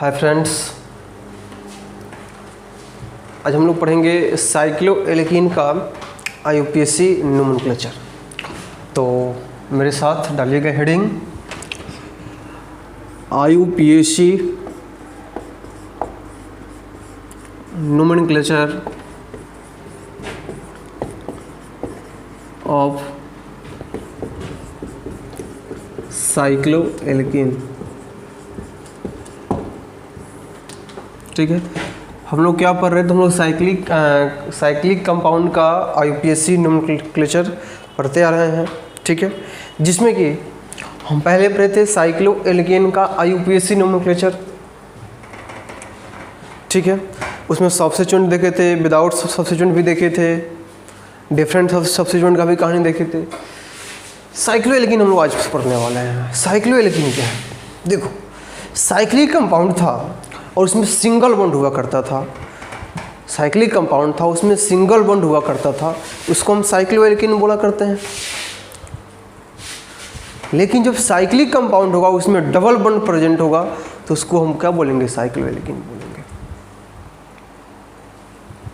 Hi friends, आज हम लोग पढ़ेंगे साइक्लोएल्कीन का IUPAC नोमेनक्लेचर। तो मेरे साथ डालिएगा heading IUPAC nomenclature of cycloalkene. ठीक है, हम लोग क्या पढ़ रहे थे? हम लोग साइक्लिक कंपाउंड का IUPAC नोमेनक्लेचर पढ़ते आ रहे हैं। ठीक है, जिसमें कि हम पहले पढ़े थे साइक्लोएल्कीन का IUPAC नोमेनक्लेचर। ठीक है, उसमें सब्स्टिट्यूएंट देखे थे, विदाउट सब्स्टिट्यूएंट भी देखे थे, डिफरेंट सब्स्टिट्यूएंट का भी कहानी देखे थे। साइक्लोएल्कीन हम लोग आज पढ़ने वाले हैं। साइक्लोएल्कीन क्या है? देखो, साइक्लिक कंपाउंड था और उसमें सिंगल बॉन्ड हुआ करता था। साइक्लिक कंपाउंड था, उसमें सिंगल बॉन्ड हुआ करता था, उसको हम साइक्लोएल्कीन बोला करते हैं। लेकिन जब साइक्लिक कंपाउंड होगा, उसमें डबल बॉन्ड प्रेजेंट होगा, तो उसको हम क्या बोलेंगे? साइक्लोएल्कीन बोलेंगे।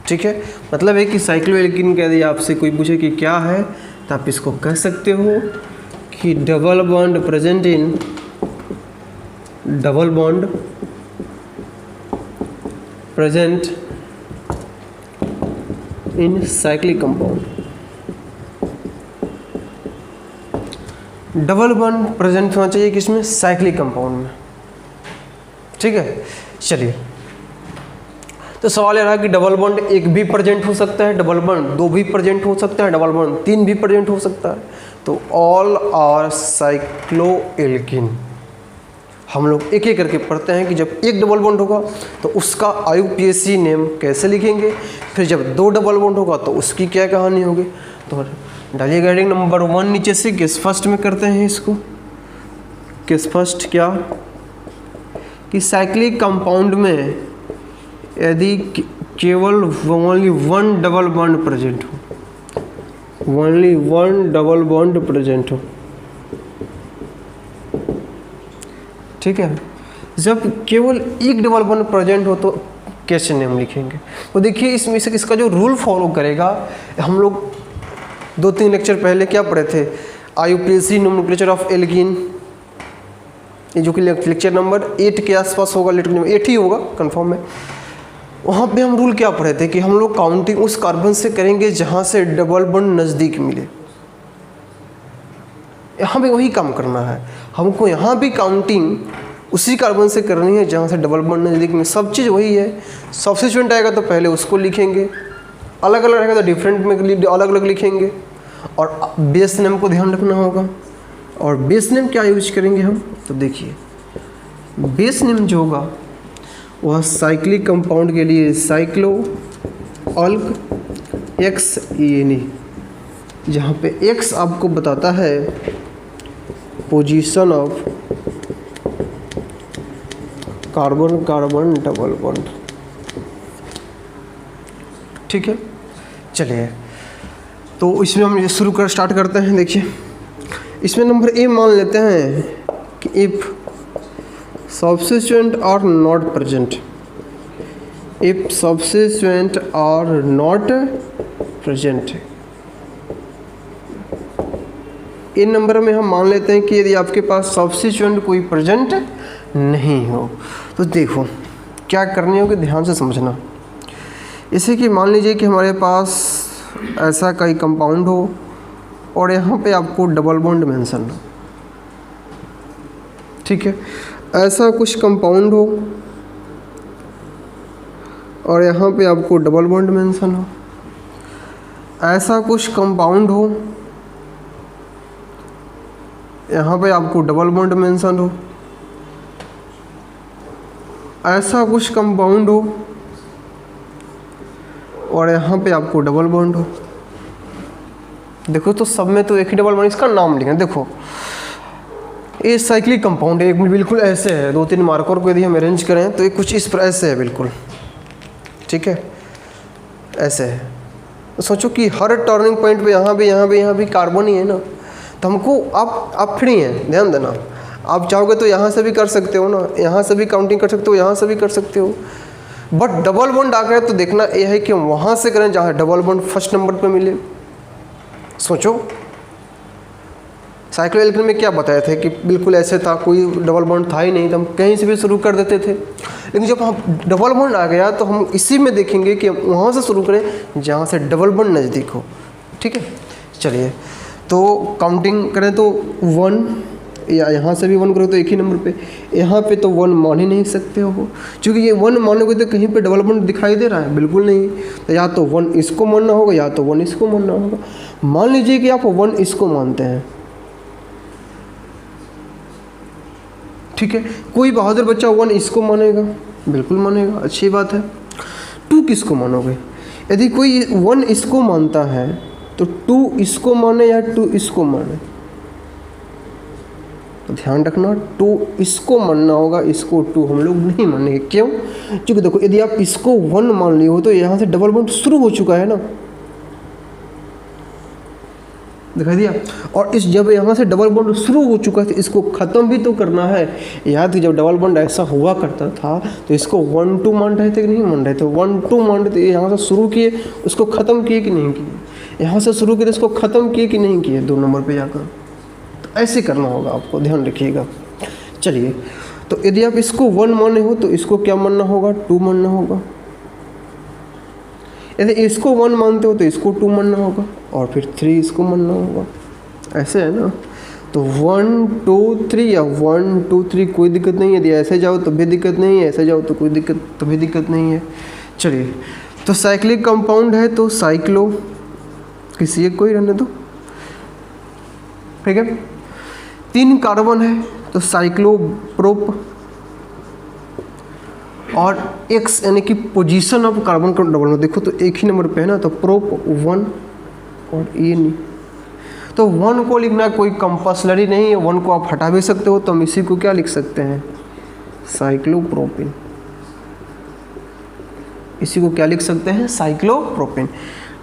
ठीक है, मतलब है कि साइक्लोएल्कीन का यदि आपसे कोई पूछे कि क्या है, तो आप इसको कह सकते हो कि double bond present in double bond present in cyclic compound. Double bond present होना चाहिए किसमें? साइक्लिक कंपाउंड में। ठीक है, चलिए, तो सवाल यह रहा कि डबल बॉन्ड एक भी प्रेजेंट हो सकता है, डबल बॉन्ड दो भी प्रेजेंट हो सकता है, डबल बॉन्ड तीन भी प्रेजेंट हो सकता है। तो ऑल आर साइक्लोएल्कीन। हम लोग एक एक करके पढ़ते हैं कि जब एक डबल बॉन्ड होगा तो उसका IUPAC नेम कैसे लिखेंगे, फिर जब दो डबल बॉन्ड होगा तो उसकी क्या कहानी होगी। तो डालिएगा हेडिंग नंबर 1 नीचे से। केस फर्स्ट में करते हैं इसको। केस फर्स्ट क्या कि साइक्लिक कंपाउंड में यदि केवल only one double bond present हो, only one double bond present हो। ठीक है, जब केवल एक डबल बॉन्ड प्रेजेंट हो तो कैसे नेम लिखेंगे? तो देखिए, इसमें से इसका जो रूल फॉलो करेगा, हम लोग 2-3 लेक्चर पहले क्या पढ़े थे? IUPAC नोमेनक्लेचर ऑफ एल्कीन, ये जो कि लेक्चर नंबर 8 के आसपास होगा, लेक्चर नंबर 8 ही होगा कंफर्म है। वहाँ पे हम रूल क्या पढ़े थे कि हम लोग काउंटिंग उस कार्बन से करेंगे जहाँ से डबल बॉन्ड नज़दीक मिले। यहाँ भी वही काम करना है हमको, यहाँ भी काउंटिंग उसी कार्बन से करनी है जहाँ से डबल बॉन्ड नज़दीक में। सब चीज़ वही है। सब्स्टिट्यूएंट आएगा तो पहले उसको लिखेंगे, अलग अलग रहेगा तो डिफरेंट में अलग अलग लिखेंगे, और बेस नेम को ध्यान रखना होगा। और बेस नेम क्या यूज करेंगे हम? तो देखिए, बेस नेम जो होगा वह साइक्लिक कंपाउंड के लिए साइक्लो अल्क XENE, जहाँ पे X आपको बताता है position of carbon carbon double bond. ठीक है, चलिए, तो इसमें हम शुरू स्टार्ट करते हैं। देखिए, इसमें नंबर A मान लेते हैं कि if substituent are not present, if substituent are not present, in number में हम मान लेते हैं कि यदि आपके पास सब्स्टिट्यूएंट कोई प्रेजेंट नहीं हो, तो देखो क्या करनी होगी, ध्यान से समझना। इसे कि मान लीजिए कि हमारे पास ऐसा कोई कंपाउंड हो और यहाँ पे आपको डबल बॉन्ड मेंशन हो। ठीक है, ऐसा कुछ कंपाउंड हो और यहाँ पे आपको डबल बॉन्ड मेंशन हो। ऐसा कुछ कंपाउंड हो, यहाँ पे आपको डबल बॉन्ड मेंशन हो। ऐसा कुछ कंपाउंड हो और यहाँ पे आपको डबल बॉन्ड हो। देखो, तो सब में तो एक ही डबल बॉन्ड, इसका नाम लिखें। देखो, ये साइक्लिक कंपाउंड है, बिल्कुल ऐसे है। 2-3 मार्कर को यदि हम अरेंज करें तो ये कुछ इस पर ऐसे है बिल्कुल। ठीक है, ऐसे है। तो सोचो कि हर टर्निंग पॉइंट पे यहाँ भी कार्बन ही है ना, तो हमको आप फ्री हैं, ध्यान देना, आप चाहोगे तो यहाँ से भी कर सकते हो ना, यहाँ से भी काउंटिंग कर सकते हो, यहाँ से भी कर सकते हो। बट डबल बॉन्ड आ गया तो देखना यह है कि हम वहाँ से करें जहाँ डबल बॉन्ड फर्स्ट नंबर पे मिले। सोचो साइक्लोएल्केन में क्या बताया था कि बिल्कुल ऐसे था, कोई डबल बॉन्ड था ही नहीं, तो हम कहीं से भी शुरू कर देते थे। लेकिन जब हम डबल बॉन्ड आ गया तो हम इसी में देखेंगे कि हम वहाँ से शुरू करें जहाँ से डबल बॉन्ड नज़दीक हो। ठीक है, चलिए तो काउंटिंग करें तो 1 या यहाँ से भी 1 करो तो एक ही नंबर पे, यहाँ पे तो 1 मान ही नहीं सकते हो, क्योंकि ये 1 मानोगे तो कहीं पे डबल बॉन्ड दिखाई दे रहा है, बिल्कुल नहीं। तो या तो 1 इसको मानना होगा या तो 1 इसको मानना होगा। मान लीजिए कि आप 1 इसको मानते हैं, ठीक है, कोई बहादुर बच्चा 1 इसको मानेगा, बिल्कुल मानेगा, अच्छी बात है। 2 किसको मानोगे? यदि कोई 1 इसको मानता है तो 2 इसको माने या 2 इसको माने, तो ध्यान रखना 2 इसको मानना होगा, इसको 2 हम लोग नहीं मानेंगे। क्यों? क्योंकि देखो यदि आप इसको 1 मान लिए हो तो यहाँ से डबल बॉन्ड शुरू हो चुका है ना, दिखाई दिया। और इस जब यहाँ से डबल बॉन्ड शुरू हो चुका है तो इसको ख़त्म भी तो करना है। याद कि जब डबल बॉन्ड ऐसा हुआ करता था तो इसको 1 2 मान रहे थे कि नहीं मान रहे थे? 1 2 मान रहे थे। यहाँ से शुरू किए, उसको ख़त्म किए कि नहीं किए? यहाँ से शुरू किए, इसको ख़त्म किए कि नहीं किए 2 नंबर पे जाकर? तो ऐसे करना होगा आपको, ध्यान रखिएगा। चलिए, तो यदि आप इसको 1 माने हो तो इसको क्या मानना होगा? 2 मानना होगा। यदि इसको 1 मानते हो तो इसको 2 मानना होगा, और फिर 3 इसको मानना होगा। ऐसे है ना, तो 1 2 3 या 1 2 3 कोई दिक्कत नहीं है। यदि ऐसे जाओ तो भी दिक्कत नहीं है, ऐसे जाओ तो कोई दिक्कत तो भी दिक्कत नहीं है। चलिए, तो साइक्लिक कंपाउंड है तो साइक्लो किसी एक को ही रहने दो, ठीक है। 3 कार्बन है तो साइक्लोप्रोप, और एक्स यानी कि पोजीशन ऑफ कार्बन का डबल में देखो तो एक ही नंबर पे है ना, तो प्रोप 1 और ये नहीं, तो 1 को लिखना कोई कंपल्सरी नहीं है, 1 को आप हटा भी सकते हो। तो हम इसी को क्या लिख सकते हैं? साइक्लोप्रोपिन। इसी को क्या लिख सकते हैं? साइक्लोप्रोपिन।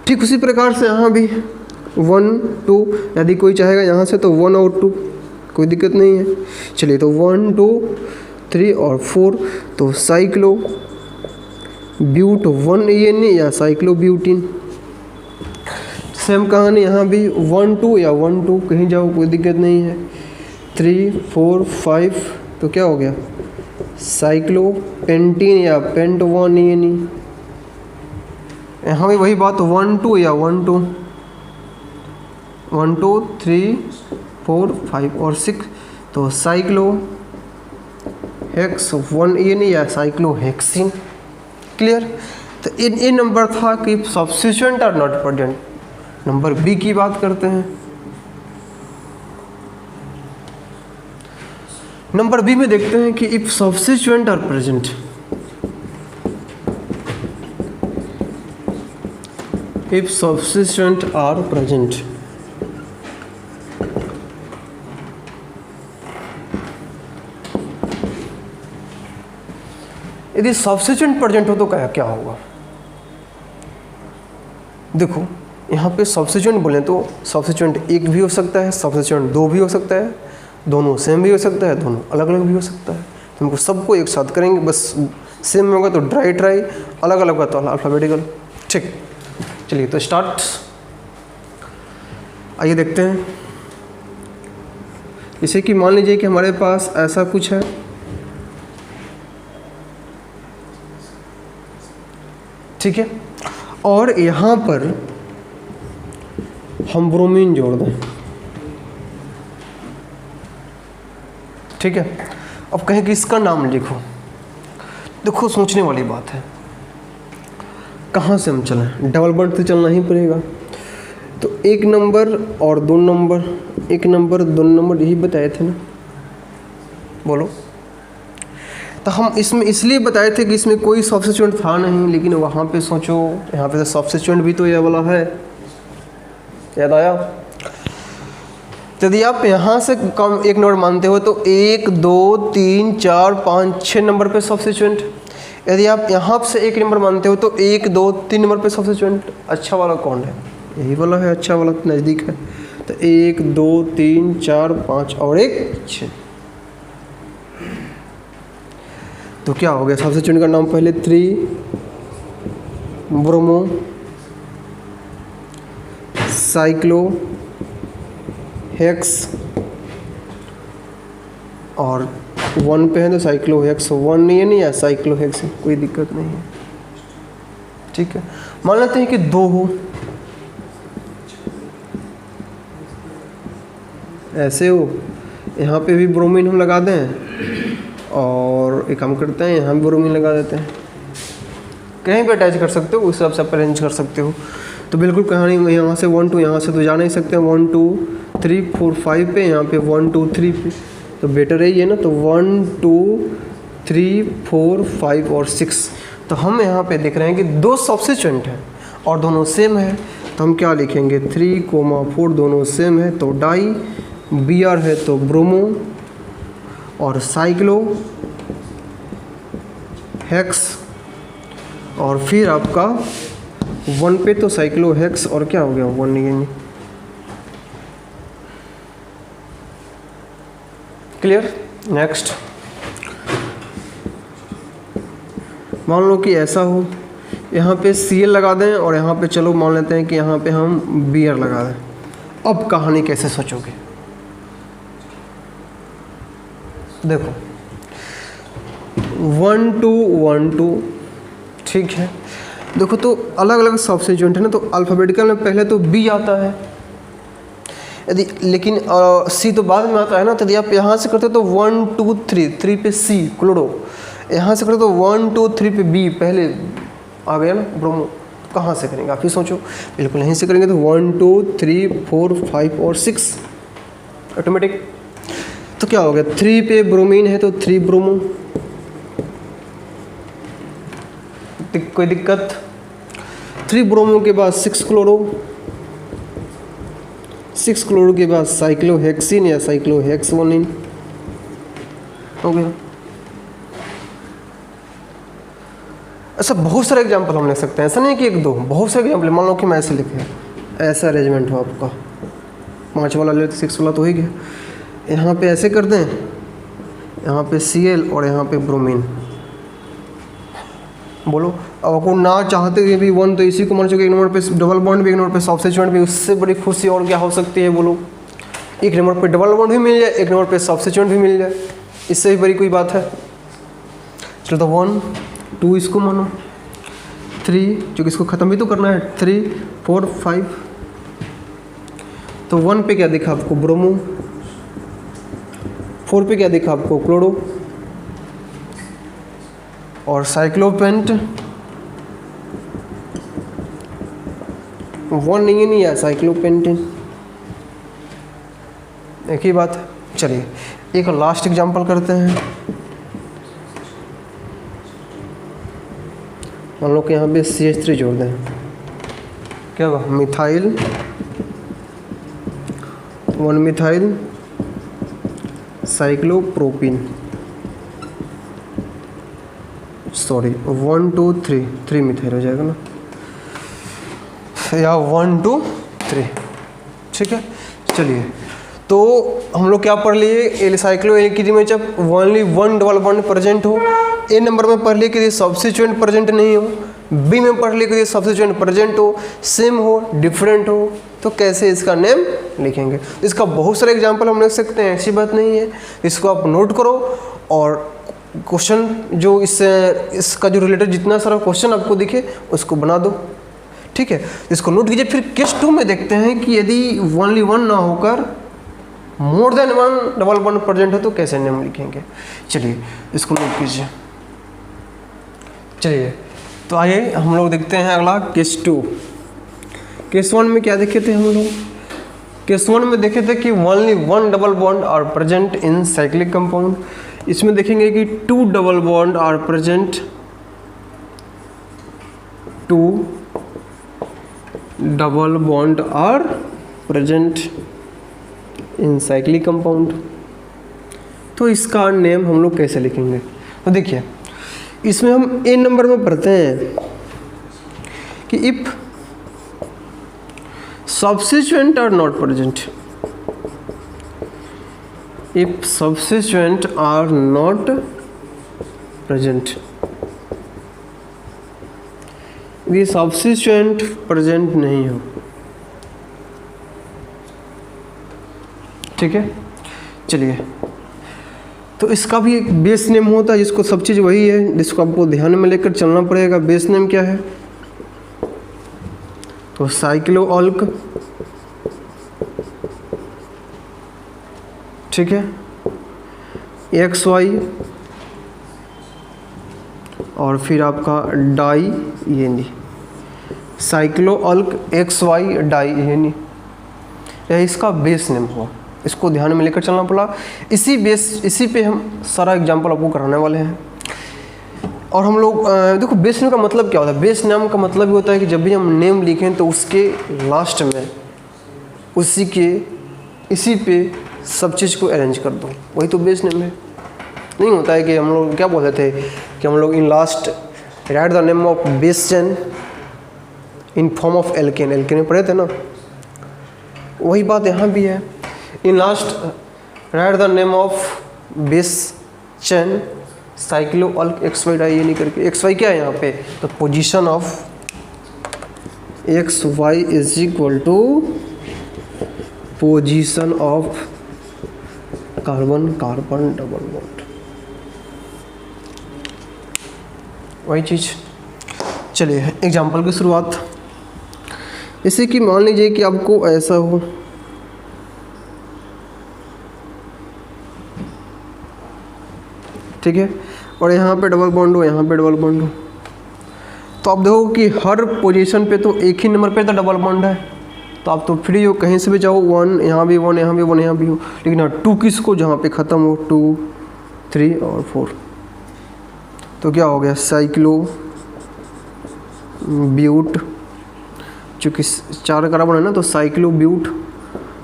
ठीक उसी प्रकार से यहाँ भी 1 2, यदि कोई चाहेगा यहाँ से तो 1 और 2 कोई दिक्कत नहीं है। चलिए, तो 1 2 3 और 4 तो साइक्लो ब्यूट 1 या साइक्लोब्यूटिन। सेम कहानी यहाँ भी 1 2 या 1 2 कहीं जाओ कोई दिक्कत नहीं है। 3 4 5 तो क्या हो गया? साइक्लोपेंटीन या पेंट 1 यहाँ भी वही बात 1 2 या 1 2 1 2 3 4 5 और 6 तो साइक्लो हेक्स 1 या साइक्लोहेक्सिन। क्लियर? तो ये नंबर था कि substituent are not present. Number B की बात करते हैं। नंबर बी में देखते हैं कि if substituent are present, if substituent are present, यदि सब्स्टिट्यूएंट प्रेजेंट हो तो क्या होगा? देखो यहाँ पे सब्स्टिट्यूएंट बोले तो सब्स्टिट्यूएंट 1 भी हो सकता है, सब्स्टिट्यूएंट 2 भी हो सकता है, दोनों सेम भी हो सकता है, दोनों अलग अलग भी हो सकता है। तो हमको सबको एक साथ करेंगे, बस सेम में होगा तो ट्राई, अलग अलग होगा तो अल्फ़ाबेटिकल। ठीक, चलिए तो स्टार्ट। आइए देखते हैं। जैसे कि मान लीजिए कि हमारे पास ऐसा कुछ है, ठीक है, और यहाँ पर हम ब्रोमीन जोड़ दें, ठीक है। अब कहें कि इसका नाम लिखो। देखो सोचने वाली बात है, कहाँ से हम चलें? डबल बॉन्ड से चलना ही पड़ेगा। तो 1 नंबर और 2 नंबर, 1 नंबर 2 नंबर यही बताए थे ना, बोलो। तो हम इसमें इसलिए बताए थे कि इसमें कोई सब्स्टिट्यूएंट था नहीं, लेकिन वहाँ पे सोचो यहाँ पे तो सब्स्टिट्यूएंट भी तो ये वाला है, याद आया? यदि आप यहाँ से कम 1 नंबर मानते हो तो 1 2 3 4 5 6 नंबर पे सब्स्टिट्यूएंट। यदि आप यहाँ से 1 नंबर मानते हो तो 1 2 3 नंबर पे सब्स्टिट्यूएंट। अच्छा वाला कौन है? यही वाला है, अच्छा वाला नज़दीक है। तो 1 2 3 4 5 और 1 6। तो क्या हो गया, सब्स्टिट्यूएंट का नाम पहले 3 ब्रोमो साइक्लो हेक्स और 1 पे है तो साइक्लो हेक्स 1 नहीं है, नहीं है साइक्लो हेक्स, कोई दिक्कत नहीं है। ठीक है, मान लेते हैं कि 2 हो, ऐसे हो, यहाँ पे भी ब्रोमीन हम लगा दें और एक काम करते हैं यहाँ भी ब्रोमीन लगा देते हैं, कहीं पे अटैच कर सकते हो उस हिसाब से आप अरेंज कर सकते हो। तो बिल्कुल कहानी यहाँ से 1 2 यहाँ से तो जा नहीं सकते, 1 2 3 4 5 पे, यहाँ पे 1 2 3 पे, तो बेटर है ये ना। तो 1 2 3 4 5 और 6, तो हम यहाँ पे देख रहे हैं कि 2 सब्स्टिट्यूएंट हैं और दोनों सेम है, तो हम क्या लिखेंगे 3 4 दोनों सेम है तो डाई, Br है तो ब्रोमो और साइक्लो हेक्स, और फिर आपका 1 पे तो साइक्लो हेक्स और क्या हो गया 1 नहीं, क्लियर। नेक्स्ट मान लो कि ऐसा हो, यहाँ पे Cl लगा दें और यहाँ पे चलो मान लेते हैं कि यहाँ पे हम Br लगा दें। अब कहानी कैसे सोचोगे, देखो 1 2 1 2, ठीक है। देखो तो अलग अलग सब्स्टिट्यूएंट है ना, तो अल्फ़ाबेटिकल में पहले तो बी आता है, यदि लेकिन सी तो बाद में आता है ना। तो यदि आप यहाँ से करते हो तो 1 2 3 पे सी क्लोरो, यहाँ से करते तो 1 2 3 पे बी पहले आ गया ना ब्रोमो। कहाँ से करेंगे आप ही सोचो, बिल्कुल यहीं से करेंगे तो 1 2 3 4 5 और 6 ऑटोमेटिक। तो क्या हो गया 3 पे ब्रोमीन है तो 3 ब्रोमो, कोई दिक्कत। 3 ब्रोमो के बाद 6 क्लोरो, 6 क्लोरो के बाद साइक्लोहेक्सिन या साइक्लोहेक्सोनिन हो गया। ऐसा बहुत सारे एग्जाम्पल हम लिख सकते हैं, ऐसा नहीं कि 1 2, बहुत सारे एग्जाम्पल। मान लो कि मैं ऐसे लिखे, ऐसा अरेंजमेंट हो आपका, 5 वाला ले 6 वाला तो हो ही गया। यहाँ पे ऐसे कर दें, यहाँ पे Cl और यहाँ पे ब्रोमीन, बोलो अब आपको ना चाहते हुए भी 1 तो इसी को मान चुके, 1 नंबर पे डबल बॉन्ड भी, 1 नंबर पे सब्स्टिट्यूएंट भी, उससे बड़ी खुशी और क्या हो सकती है बोलो। 1 नंबर पे डबल बॉन्ड भी मिल जाए, 1 नंबर पे सब्स्टिट्यूएंट भी मिल जाए, इससे भी बड़ी कोई बात है। चलो तो 1 2 इसको मानो, 3 क्योंकि इसको ख़त्म भी तो करना है, 3 4 5। तो 1 पे क्या दिखा आपको ब्रोमो, 4 पे क्या दिखा आपको क्लोरो और साइक्लोपेंट 1 नहीं है साइक्लोपेंटेन, एक ही बात है। चलिए एक लास्ट एग्जांपल करते हैं। मान लो कि यहाँ पे CH3 जोड़ दें, क्या होगा methyl 1 methyl cyclopropene, sorry 1 2 3 methyl हो जाएगा ना, या 1 2 3, ठीक है। चलिए तो हम लोग क्या पढ़ लिए, एल साइक्लोएल्किन में जब ओनली 1 डबल बॉन्ड प्रेजेंट हो, ए नंबर में पढ़ लिए कि सब्स्टिट्यूएंट प्रेजेंट नहीं हो, बी में पढ़ लिए कि सब्स्टिट्यूएंट प्रेजेंट हो, सेम हो, डिफरेंट हो, तो कैसे इसका नेम लिखेंगे। इसका बहुत सारे एग्जांपल हम लिख सकते हैं, ऐसी बात नहीं है। इसको आप नोट करो और क्वेश्चन जो इसका जो रिलेटेड जितना सारा क्वेश्चन आपको दिखे उसको बना दो, ठीक है। इसको नोट कीजिए। फिर केस 2 में देखते हैं कि यदि ओनली 1 ना होकर more than 1 double bond present हो तो कैसे नेम लिखेंगे। चलिए इसको नोट कीजिए। चलिए तो आइए हम लोग देखते हैं अगला केस 2। केस 1 में क्या देखे थे हम लोग, केस 1 में देखे थे कि only 1 double bond are present in cyclic compound. इसमें देखेंगे कि 2 double bond are present, 2 double bond are present in cyclic compound. तो इसका नेम हम लोग कैसे लिखेंगे, तो देखिए इसमें हम ए नंबर में पढ़ते हैं कि if substituent are not present, if substituent are not present, ये सब्स्टिट्यूएंट प्रेजेंट नहीं हो। ठीक है, चलिए, तो इसका भी एक बेस नेम होता है जिसको सब चीज़ वही है, जिसको आपको ध्यान में लेकर चलना पड़ेगा। बेस नेम क्या है? तो साइक्लोअल्क, ठीक है, XY और फिर आपका डाई ENE, साइक्लोअल्क XY डाई ENE, यह इसका बेस नेम हुआ। इसको ध्यान में लेकर चलना पड़ा। इसी पे हम सारा एग्जांपल आपको कराने वाले हैं। और हम लोग देखो बेस नेम का मतलब क्या होता है? बेस नेम का मतलब ये होता है कि जब भी हम नेम लिखें तो उसके लास्ट में इसी पे सब चीज़ को अरेंज कर दो, वही तो बेस नेम है। नहीं होता है कि हम लोग क्या बोलते थे कि हम लोग in last right the name of base chain in form of alkene, alkene में पढ़े थे ना, वही बात यहाँ भी है। In last right the name of base chain cycloalk XY di ENE करके। XY क्या है यहाँ पे? तो position of XY is equal to position of carbon carbon double bond, वही चीज़। चलिए एग्जाम्पल की शुरुआत। जैसे कि मान लीजिए कि आपको ऐसा हो, ठीक है, और यहाँ पे डबल बॉन्ड हो, यहाँ पे डबल बॉन्ड हो, तो आप देखो कि हर पोजीशन पे तो एक ही नंबर पे तो डबल बॉन्ड है, तो आप तो फ्री हो, कहीं से भी जाओ, 1 यहाँ भी 1 यहाँ भी 1 यहाँ भी हो। लेकिन हाँ 2 किसको जहाँ पे ख़त्म हो, 2 3 और 4, तो क्या हो गया? साइक्लो ब्यूट, चूँकि 4 कार्बन है ना, तो साइक्लो ब्यूट,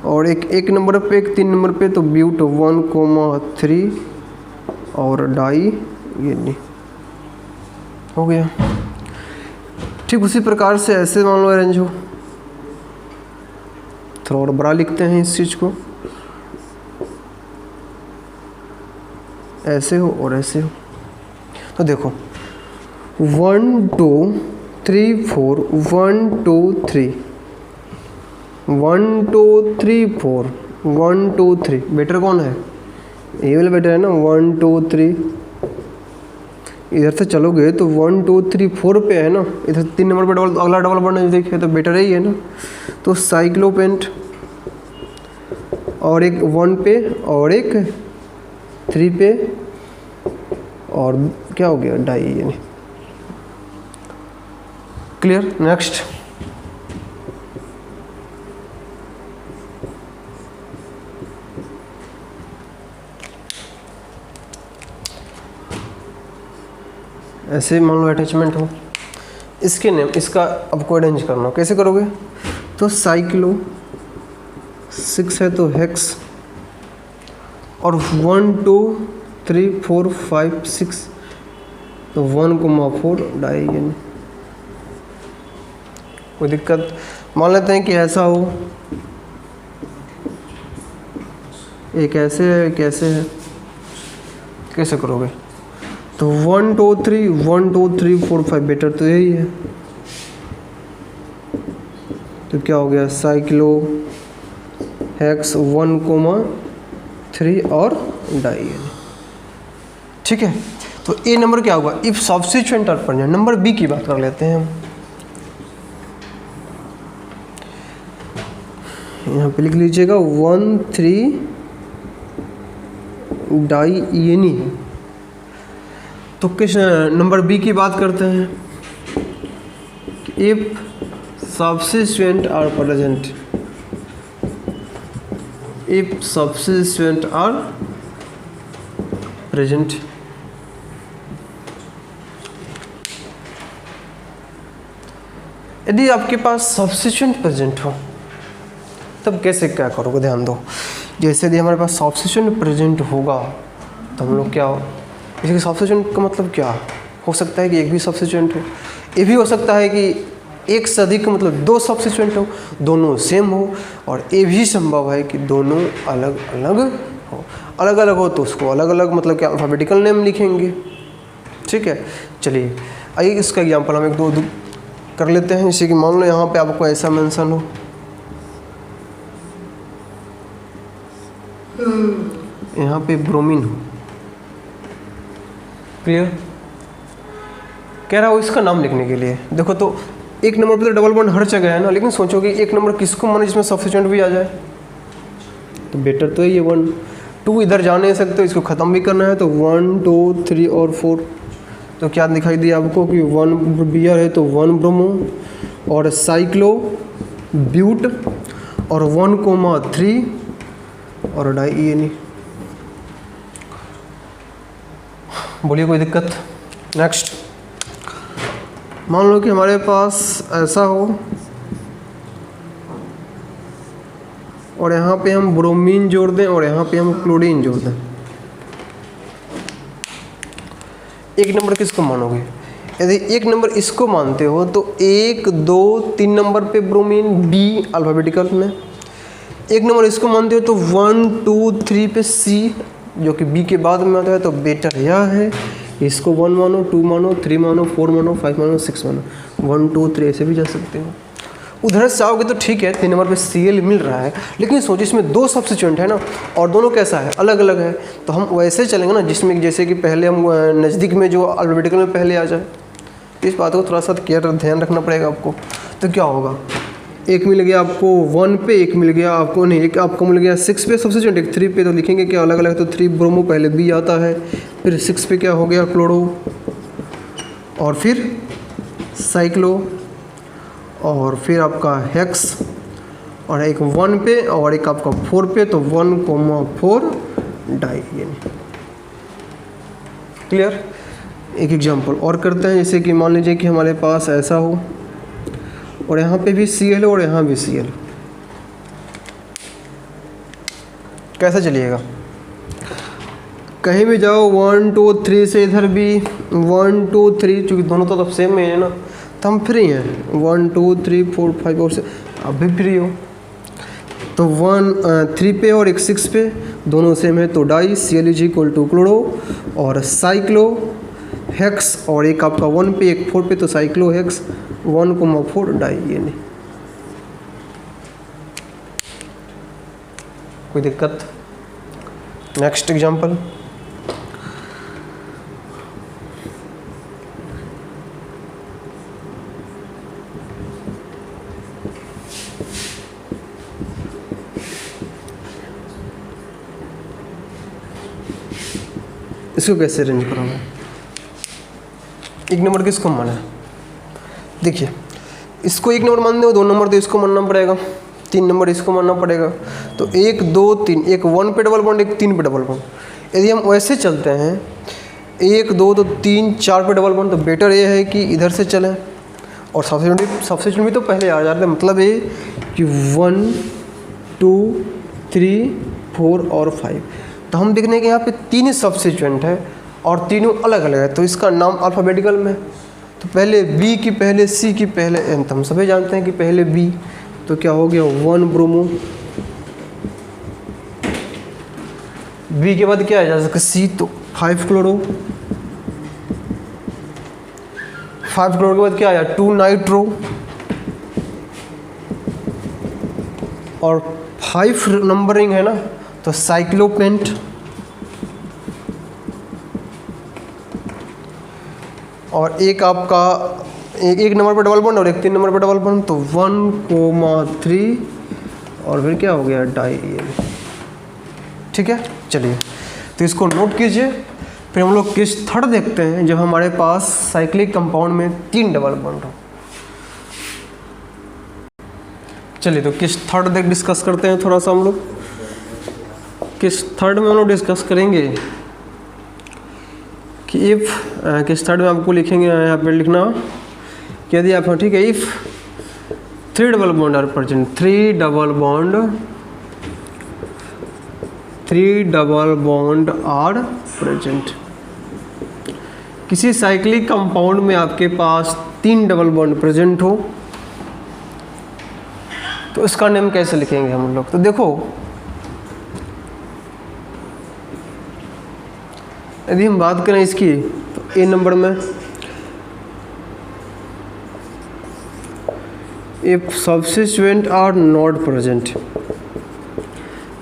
और एक नंबर पे, एक 3 नंबर पे, तो ब्यूट 1,3 और डाई ENE हो गया। ठीक उसी प्रकार से ऐसे मान लो अरेंज हो, थोड़ा और बड़ा लिखते हैं इस चीज़ को, ऐसे हो और ऐसे हो। तो देखो 1 2 3 4 1 2 3 1 2 3 4 1 2 3, बेटर कौन है? ये वाला बेटर है ना, 1 2 3। इधर से चलोगे तो 1 2 3 4 पे है ना, इधर 3 नंबर पे डबल, अगला डबल बॉन्ड देखिए तो बेटर ही है ना। तो साइक्लोपेंट, और एक 1 पे और एक 3 पे, और क्या हो गया? Die ENE। क्लियर? नेक्स्ट, ऐसे मान लो अटैचमेंट हो, इसके नेम, इसका आपको अरेंज करना हो, कैसे करोगे? तो साइक्लो 6 है तो हेक्स, और 1 2 3 4 5 6, तो 1,4 डाई ENE। कोई दिक्कत? मान लेते हैं कि ऐसा हो, एक ऐसे है एक ऐसे है, कैसे करोगे? तो 1 2 3 1 2 3 4 5, बेटर तो यही है। तो क्या हो गया? साइक्लो हेक्स 1,3 और डाई ENE। ठीक है, तो ए नंबर क्या होगा? If substituent are present. Number B की बात कर लेते हैं हम। यहाँ पे लिख लीजिएगा 1 3 डाई ENE। तो किस नंबर बी की बात करते हैं? If substituent are present, if substituent are present. यदि आपके पास सब्स्टिट्यूएंट प्रेजेंट हो तब कैसे क्या करोगे? ध्यान दो। जैसे यदि हमारे पास सब्स्टिट्यूएंट प्रेजेंट होगा तो हम लोग क्या हो, इसके सब्स्टिट्यूएंट का मतलब क्या हो सकता है? कि एक भी सब्स्टिट्यूएंट हो, ये भी हो सकता है कि एक से अधिक मतलब 2 सब्स्टिट्यूएंट हो, दोनों सेम हो, और ये भी संभव है कि दोनों अलग अलग हो। अलग अलग हो तो उसको अलग अलग मतलब क्या अल्फ़ाबेटिकल नेम लिखेंगे, ठीक है। चलिए आइए इसका एग्जांपल हम एक दो कर लेते हैं। जैसे कि मान लो यहाँ पे आपको ऐसा मेंशन हो, यहाँ पे ब्रोमीन हो, क्लियर। कह रहा हो इसका नाम लिखने के लिए, देखो तो एक नंबर पे तो डबल बॉन्ड हर जगह है ना, लेकिन सोचो कि एक नंबर किसको माने जिसमें सब्स्टिट्यूएंट भी आ जाए, तो बेटर तो ये 1 2 इधर जा नहीं सकते, इसको ख़त्म भी करना है, तो 1 2 3 और 4। तो क्या दिखाई दिया आपको कि 1 बियर है तो 1 ब्रोमो और साइक्लो ब्यूट और 1,3 और डाई। बोलिए कोई दिक्कत। नेक्स्ट मान लो कि हमारे पास ऐसा हो और यहाँ पे हम ब्रोमीन जोड़ दें और यहाँ पे हम क्लोरीन जोड़ दें। एक नंबर किसको मानोगे? यदि एक नंबर इसको मानते हो तो 1 2 3 नंबर पे ब्रोमीन, बी अल्फ़ाबेटिकल में। एक नंबर इसको मानते हो तो 1 2 3 पे सी, जो कि बी के बाद में आता है, तो बेटर यह है इसको 1 मानो, 2 मानो, 3 मानो, 4 मानो, 5 मानो, 6 मानो, 1 2 3 ऐसे भी जा सकते हो। उधर से आओगे तो ठीक है 3 नंबर पे Cl मिल रहा है, लेकिन सोचिए इसमें 2 सब्स्टिट्यूएंट है ना, और दोनों कैसा है, अलग अलग है। तो हम वैसे चलेंगे ना जिसमें जैसे कि पहले हम नज़दीक में जो अल्फ़ाबेटिकल में पहले आ जाए। इस बात को थोड़ा सा केयर ध्यान रखना पड़ेगा आपको। तो क्या होगा, एक मिल गया आपको 1 पे, एक मिल गया आपको नहीं, एक आपको मिल गया 6 पे सब्स्टिट्यूएंट, एक 3 पे। तो लिखेंगे क्या अलग अलग, तो 3 ब्रोमो पहले बी आता है, फिर 6 पे क्या हो गया क्लोरो, और फिर साइक्लो, और फिर आपका हेक्स, और एक 1 पे और एक आपका 4 पे, तो 1,4 डाई। क्लियर। एक एग्जांपल और करते हैं। जैसे कि मान लीजिए कि हमारे पास ऐसा हो और यहाँ पे भी Cl और यहाँ भी Cl, कैसा चलिएगा? कहीं भी जाओ 1 2 3 से, इधर भी 1 2 3, चूँकि दोनों तो अब सेम में है ना, तो हम फ्री हैं। 1 2 3 4 5 और से आप भी फ्री हो। तो 3 पे और एक 6 पे, दोनों सेम है, तो डाई Cl = क्लोरो और साइक्लो हेक्स, और एक आपका 1 पे एक 4 पे, तो साइक्लो हेक्स 1,4 डाई। ये नहीं कोई दिक्कत। नेक्स्ट एग्जांपल, इसको कैसे अरेंज करोगे? एक नंबर किसको माना है? देखिए इसको एक नंबर मान दो, 2 नंबर तो इसको मानना पड़ेगा, 3 नंबर इसको मानना पड़ेगा। तो 1 2 3, एक 1 पे डबल बॉन्ड, एक 3 पे डबल बॉन्ड। यदि हम वैसे चलते हैं 1 2 तो 3 4 पे डबल बॉन्ड, तो बेटर ये है कि इधर से चलें, और सब्स्टिट्यूएंट भी तो पहले आ जाते हैं। मतलब ये कि 1 2 3 4 और 5, तो हम देखने के यहाँ पे 3 सब्स्टिट्यूएंट है और तीनों अलग अलग है, तो इसका नाम अल्फ़ाबेटिकल में। तो पहले बी की पहले सी की पहले एन, तो हम सभी जानते हैं कि पहले बी, तो क्या हो गया 1 ब्रोमो, बी के बाद क्या आ जा सकता सी, तो 5 क्लोरो, 5 क्लोरो के बाद क्या आया 2 नाइट्रो, और 5 नंबरिंग है ना, तो साइक्लोपेंट, और एक आपका एक नंबर पर डबल बॉन्ड और एक 3 नंबर पर डबल बॉन्ड, तो 1,3 और फिर क्या हो गया डाई। ठीक है। चलिए तो इसको नोट कीजिए। फिर हम लोग केस थर्ड देखते हैं, जब हमारे पास साइक्लिक कंपाउंड में 3 डबल बॉन्ड हो। चलिए तो केस थर्ड डिस्कस करते हैं थोड़ा सा हम लोग। केस थर्ड में हम लोग डिस्कस करेंगे कि इफ़ केस थर्ड में आपको लिखेंगे, यहाँ पे लिखना कि यदि आप, ठीक है, if 3 double bond are present, 3 double bond are present. किसी साइक्लिक कंपाउंड में आपके पास 3 डबल बॉन्ड प्रेजेंट हो, तो इसका नेम कैसे लिखेंगे हम लोग? तो देखो यदि हम बात करें इसकी, तो ए नंबर में if substituent are not present,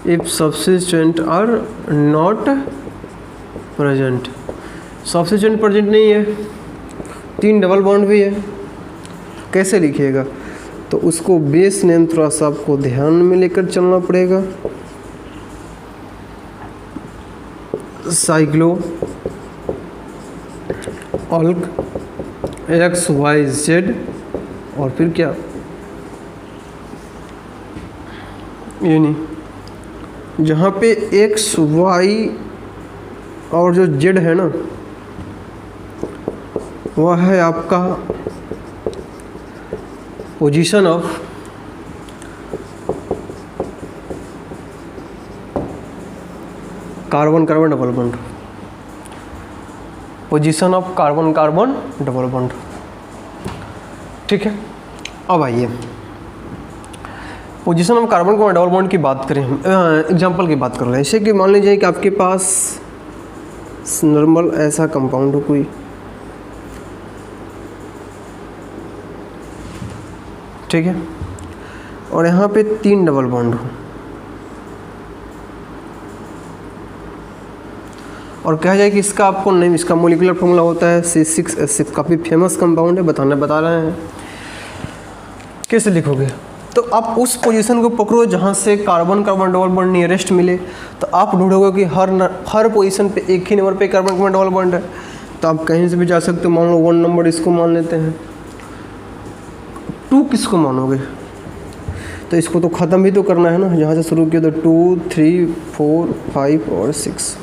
if substituent are not present, substituent present नहीं है, 3 डबल बॉन्ड भी है, कैसे लिखिएगा? तो उसको बेस नेम थोड़ा सा आपको ध्यान में लेकर चलना पड़ेगा। साइक्लो अल्क XYZ और फिर क्या, ये नहीं, जहाँ पे XY और जो Z है ना, वह है आपका position of carbon carbon double bond, position of carbon carbon double bond. ठीक है, अब आइए position of carbon carbon double bond की बात करें, हम एग्जांपल की बात कर रहे हैं। जैसे कि मान लीजिए कि आपके पास नॉर्मल ऐसा कंपाउंड हो कोई, ठीक है, और यहाँ पे 3 डबल बॉन्ड हो और कहा जाए कि इसका आपको नेम, इसका मोलिकुलर फॉर्मूला होता है C6H6, काफ़ी फेमस कंपाउंड है, बता रहे हैं। कैसे लिखोगे? तो आप उस पोजीशन को पकड़ो जहाँ से carbon carbon double bond nearest मिले, तो आप ढूंढोगे कि हर पोजीशन पे एक ही नंबर पे कार्बन कार्बन डबल बॉन्ड है, तो आप कहीं से भी जा सकते हो। मान लो 1 नंबर इसको मान लेते हैं, 2 किसको मानोगे? तो इसको तो ख़त्म भी तो करना है ना, जहाँ से शुरू किया तो 2, 3, 4, 5 और 6,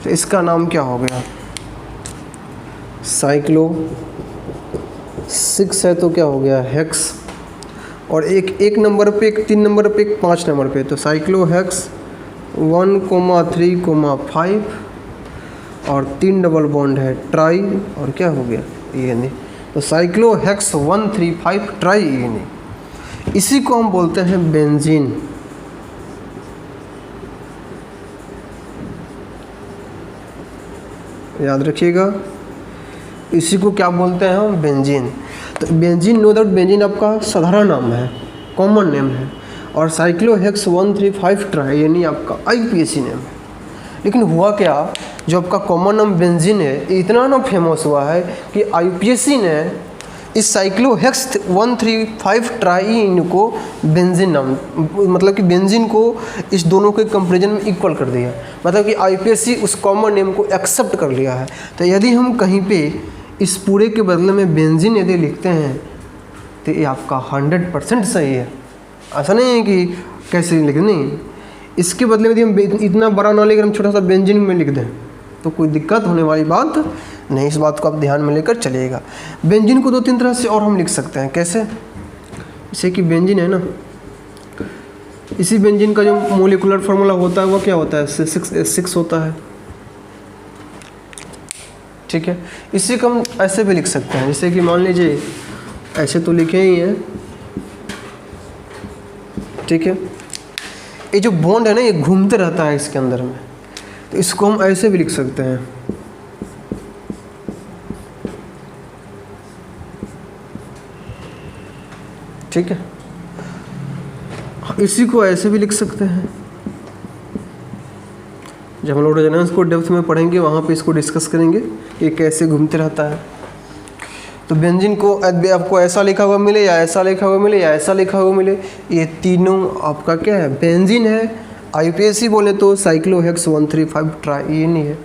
तो इसका नाम क्या हो गया? साइक्लो। 6 है तो क्या हो गया? हेक्स। और एक नंबर पे, एक 3 नंबर पे, एक 5 नंबर पे, तो साइक्लो हेक्स 1,3,5 और 3 डबल बॉन्ड है ट्राई, और क्या हो गया? ये नहीं, तो साइक्लो हेक्स 1,3,5 ट्राई, ये नहीं, इसी को हम बोलते हैं बेंजीन। याद रखिएगा, इसी को क्या बोलते हैं हम? बेंजीन। तो बेंजीन, नो डाउट बेंजीन आपका साधारण नाम है, कॉमन नेम है, और साइक्लोहेक्स 1,3,5 ट्राई यानी आपका IUPAC नेम है। लेकिन हुआ क्या, जो आपका कॉमन नाम बेंजीन है, इतना ना फेमस हुआ है कि IUPAC ने इस साइक्लोहेक्स 1,3,5 ट्राई को बेंजीन नाम, मतलब कि बेंजीन को इस दोनों के कंपेरिजन में इक्वल कर दिया, मतलब कि IUPAC उस कॉमन नेम को एक्सेप्ट कर लिया है। तो यदि हम कहीं पे इस पूरे के बदले में बेंजीन यदि लिखते हैं तो ये आपका 100% सही है। ऐसा नहीं है कि कैसे लिखें, नहीं, इसके बदले में यदि हम इतना बड़ा ना लेकर हम छोटा सा बेंजीन में लिख दें तो कोई दिक्कत होने वाली बात नहीं, इस बात को आप ध्यान में लेकर चलिएगा। बेंजीन को 2-3 तरह से और हम लिख सकते हैं। कैसे? जैसे कि बेंजीन है ना, इसी बेंजीन का जो मोलिकुलर फार्मूला होता है वो क्या होता है? C6H6 होता है। ठीक है, इसी को हम ऐसे भी लिख सकते हैं, जैसे कि मान लीजिए ऐसे तो लिखे ही हैं, ठीक है, ये जो बॉन्ड है ना ये घूमते रहता है इसके अंदर में, तो इसको हम ऐसे भी लिख सकते हैं, ठीक है, इसी को ऐसे भी लिख सकते हैं। जब हम लोग रेजोनेंस को डेप्थ में पढ़ेंगे वहाँ पे इसको डिस्कस करेंगे कि कैसे घूमते रहता है। तो बेंजीन को आपको ऐसा लिखा हुआ मिले या ऐसा लिखा हुआ मिले या ऐसा लिखा हुआ मिले, ये तीनों आपका क्या है? बेंजीन है। IUPAC बोले तो साइक्लोहेक्स 1,3,5 ट्राई, ये नहीं है,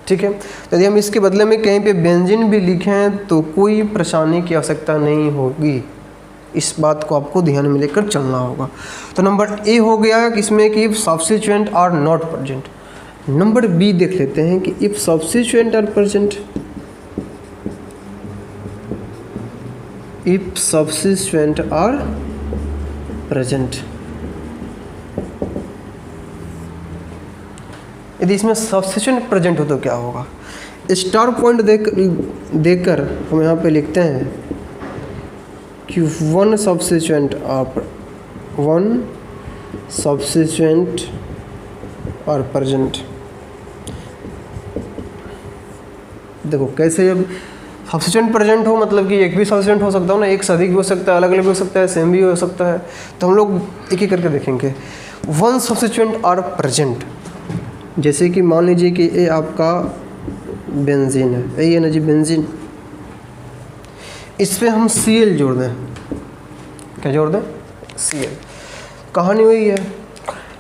ठीक है। तो यदि हम इसके बदले में कहीं पे बेंजीन भी लिखें तो कोई परेशानी की आवश्यकता नहीं होगी, इस बात को आपको ध्यान में लेकर चलना होगा। तो नंबर ए हो गया कि इसमें कि if substituent are not present. Number B देख लेते हैं कि if substituent are present, if substituent are present, यदि इसमें सब्स्टिट्यूएंट प्रेजेंट हो तो क्या होगा? स्टार पॉइंट देकर हम यहाँ पे लिखते हैं कि वन सब्स्टिट्यूएंट आर प्रेजेंट। देखो कैसे, जब सब्स्टिट्यूएंट प्रेजेंट हो मतलब कि एक भी सब्स्टिट्यूएंट हो सकता हो ना, एक से अधिक भी हो सकता है, अलग अलग भी हो सकता है, सेम भी हो सकता है। तो हम लोग एक एक करके देखेंगे। वन सब्स्टिट्यूएंट आर प्रेजेंट, जैसे कि मान लीजिए कि ये आपका बेंजीन है, यही है ना जी बेंजीन, इस पर हम Cl जोड़ दें, क्या जोड़ दें? Cl। कहानी वही है।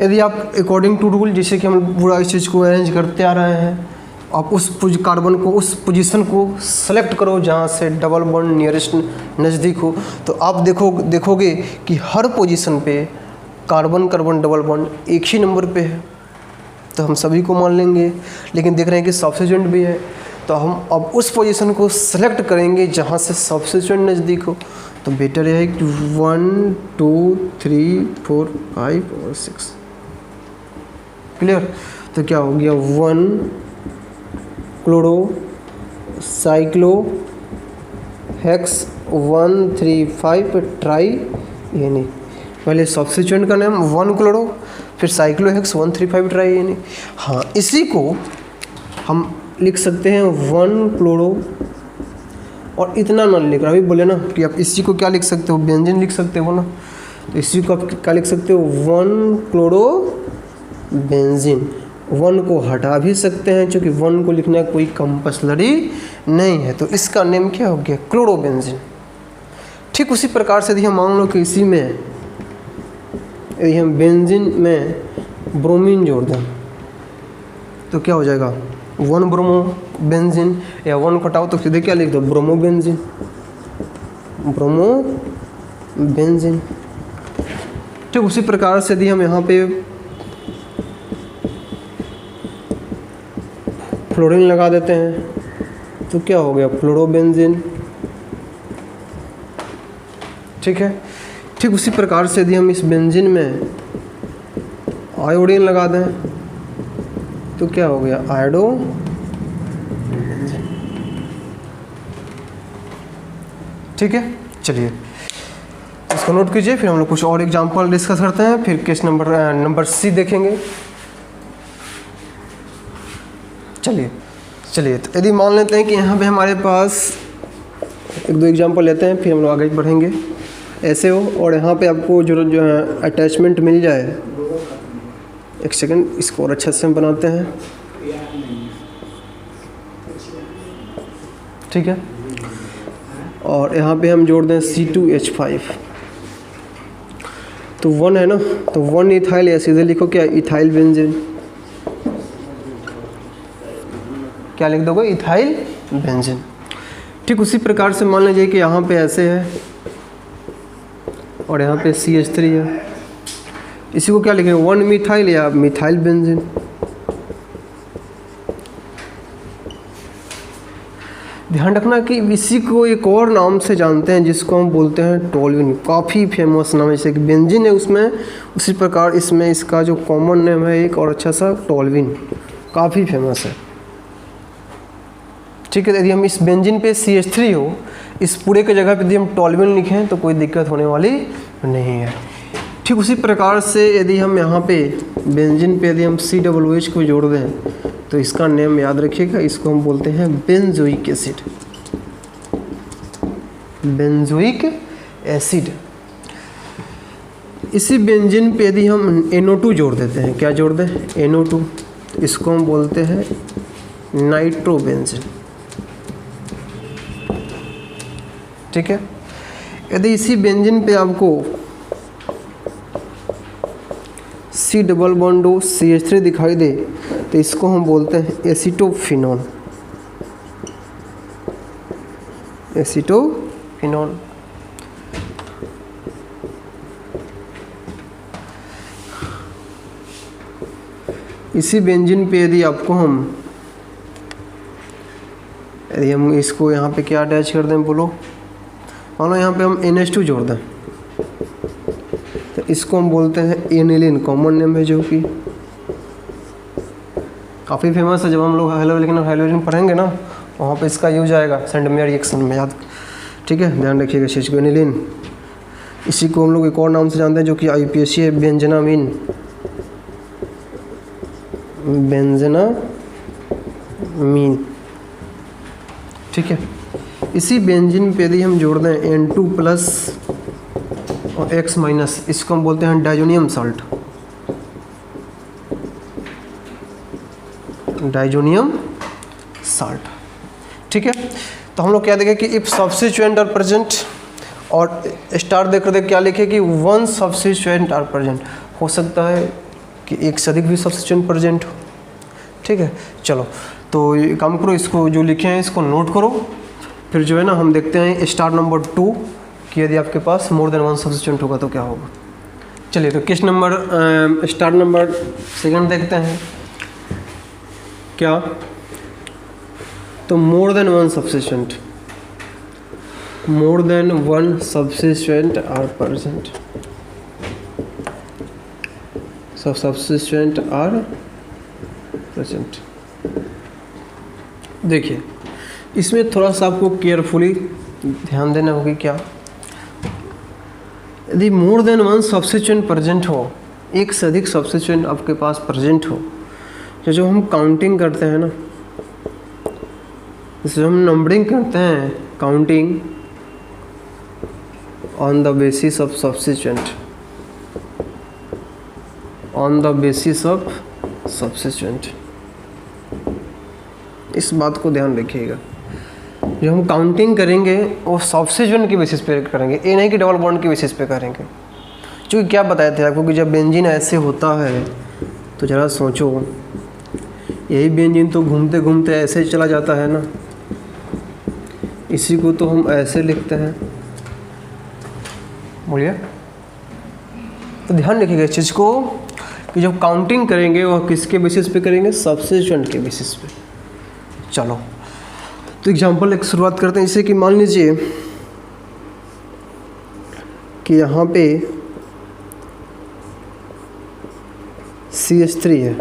यदि आप अकॉर्डिंग टू रूल, जैसे कि हम पूरा इस चीज़ को अरेंज करते आ रहे हैं, आप उस कार्बन को, उस पोजीशन को सेलेक्ट करो जहाँ से डबल बॉन्ड नियरेस्ट नज़दीक हो, तो आप देखोगे कि हर पोजीशन पे कार्बन कार्बन डबल बॉन्ड एक ही नंबर पे है, तो हम सभी को मान लेंगे। लेकिन देख रहे हैं कि सब्स्टिट्यूएंट भी है, तो हम अब उस पोजीशन को सेलेक्ट करेंगे जहाँ से सब्स्टिट्यूएंट नज़दीक हो। तो बेटर है कि 1 2 3 4 5 और 6, क्लियर। तो क्या हो गया, 1 क्लोरो साइक्लो हेक्स 1 3 5 ट्राई, ये नहीं, पहले सब्स्टिट्यूएंट का नाम 1 क्लोरो, फिर साइक्लो हेक्स 1 3 5 ट्राई, ये नहीं। हाँ, इसी को हम लिख सकते हैं 1 क्लोरो, और इतना ना लिख रहा, अभी बोले ना कि आप इसी को क्या लिख सकते हो, बेंजीन लिख सकते हो ना, तो इसी को आप क्या लिख सकते हो, 1 क्लोरो बेंजीन। 1 को हटा भी सकते हैं, क्योंकि 1 को लिखना कोई कंपल्सरी नहीं है, तो इसका नेम क्या हो गया, क्लोरोबेंजीन। ठीक उसी प्रकार से यदि हम मान लो कि इसी में यदि हम बेंजीन में ब्रोमीन जोड़ दें, तो क्या हो जाएगा, 1 ब्रोमो बेंजीन, या 1 को हटाओ तो सीधे क्या लिख दो, ब्रोमो बेंजीन, ब्रोमो बेंजीन। ठीक उसी प्रकार से यदि हम यहाँ पे फ्लोरीन लगा देते हैं, तो क्या हो गया, फ्लोरोबेंजीन। ठीक है। ठीक उसी प्रकार से यदि हम इस बेंजीन में आयोडीन लगा दें, तो क्या हो गया, आयोडो। ठीक है, चलिए इसको नोट कीजिए, फिर हम लोग कुछ और एग्जांपल डिस्कस करते हैं, फिर केस नंबर सी देखेंगे। चलिए तो यदि मान लेते हैं कि यहाँ पे हमारे पास एक दो एग्जांपल लेते हैं, फिर हम लोग आगे बढ़ेंगे। ऐसे हो और यहाँ पे आपको जो है अटैचमेंट मिल जाए, एक सेकंड इसको और अच्छा से हम बनाते हैं। ठीक है, और यहाँ पे हम जोड़ दें C2H5, तो 1 है ना, तो 1 इथाइल, या सीधे लिखो क्या, इथाइल बेंजीन। क्या लिख दोगे, इथाइल बेंजीन। ठीक उसी प्रकार से मान लीजिए कि यहाँ पे ऐसे है और यहाँ पे CH3 है, इसी को क्या लिखेंगे, 1 मिथाइल या मिथाइल बेंजीन। ध्यान रखना कि इसी को एक और नाम से जानते हैं जिसको हम बोलते हैं टोल्यूइन, काफ़ी फेमस नाम है। जैसे कि बेंजीन है उसमें, उसी प्रकार इसमें इसका जो कॉमन नेम है एक और अच्छा सा टोल्यूइन, काफ़ी फेमस है। ठीक है, यदि हम इस बेंजीन पे CH3 हो, इस पूरे के जगह पे यदि हम टोल्यूइन लिखें तो कोई दिक्कत होने वाली नहीं है। ठीक उसी प्रकार से यदि हम यहाँ पे बेंजीन पे यदि हम COOH को जोड़ दें, तो इसका नेम याद रखिएगा, इसको हम बोलते हैं बेंजोइक एसिड, बेंजोइक एसिड। इसी बेंजीन पे यदि हम NO2 जोड़ देते हैं, क्या जोड़ दें, NO2, इसको हम बोलते हैं नाइट्रोबेंजीन। ठीक है, यदि इसी बेंजीन पे आपको C डबल बॉन्ड CH3 दिखाई दे, तो इसको हम बोलते हैं एसिटोफिनोन, एसिटोफिनोन। इसी बेंजीन पे यदि हम इसको यहाँ पे क्या अटैच कर दें, बोलो, मान लो यहाँ पे हम NH2 जोड़ दें, तो इसको हम बोलते हैं एनिलीन, कॉमन नेम है जो कि काफ़ी फेमस है। जब हम लोग हाइड्रोजन पढ़ेंगे ना, वहाँ पे इसका यूज आएगा सेंडमेयर रिएक्शन में, याद। ठीक है, ध्यान रखिएगा चीज़ को, एनिलीन। इसी को हम लोग एक और नाम से जानते हैं जो कि IUPAC है, बेंजनामीन, बेंजनामीन। ठीक है। इसी बेंजीन पे यदि हम जोड़ दें N2 प्लस और X माइनस, इसको हम बोलते हैं डाइजोनियम साल्ट, डाइजोनियम साल्ट, ठीक है। तो हम लोग क्या देखें कि इफ सब्स्टिट्यूएंट आर प्रेजेंट, और स्टार देख कर देख क्या लिखे कि वन सब्स्टिट्यूएंट आर प्रेजेंट, हो सकता है कि एक से अधिक भी सब्स्टिट्यूएंट प्रेजेंट हो, ठीक है। चलो तो ये काम करो, इसको जो लिखे हैं इसको नोट करो, फिर जो है ना हम देखते हैं स्टार नंबर 2 कि यदि आपके पास मोर देन वन सब्स्टिट्यूएंट होगा तो क्या होगा। चलिए तो किस नंबर स्टार नंबर 2 देखते हैं क्या, तो more than one substituent, more than one substituent are present, सब सब्स्टिट्यूएंट आर प्रेजेंट। देखिए इसमें थोड़ा सा आपको केयरफुली ध्यान देना होगा क्या, यदि मोर देन वन सब्स्टिट्यूएंट प्रेजेंट हो, एक से अधिक सब्स्टिट्यूएंट आपके पास प्रेजेंट हो, तो जो हम काउंटिंग करते हैं ना, जो हम नंबरिंग करते हैं, counting on the basis of substituent, on the basis of substituent, इस बात को ध्यान रखिएगा। जो हम काउंटिंग करेंगे वो सब्स्टिट्यूएंट के बेसिस पे करेंगे, ये नहीं कि डबल बॉन्ड के बेसिस पे करेंगे। क्योंकि क्या बताया था आपको कि जब बेंजीन ऐसे होता है तो ज़रा सोचो, यही बेंजीन तो घूमते घूमते ऐसे चला जाता है ना, इसी को तो हम ऐसे लिखते हैं, बोलिए। तो ध्यान रखिएगा इस चीज़ को कि जब काउंटिंग करेंगे वह किसके बेसिस पे करेंगे, सब्स्टिट्यूएंट के बेसिस पे। चलो तो एग्जांपल एक शुरुआत करते हैं, जैसे कि मान लीजिए कि यहाँ पे CH3 है,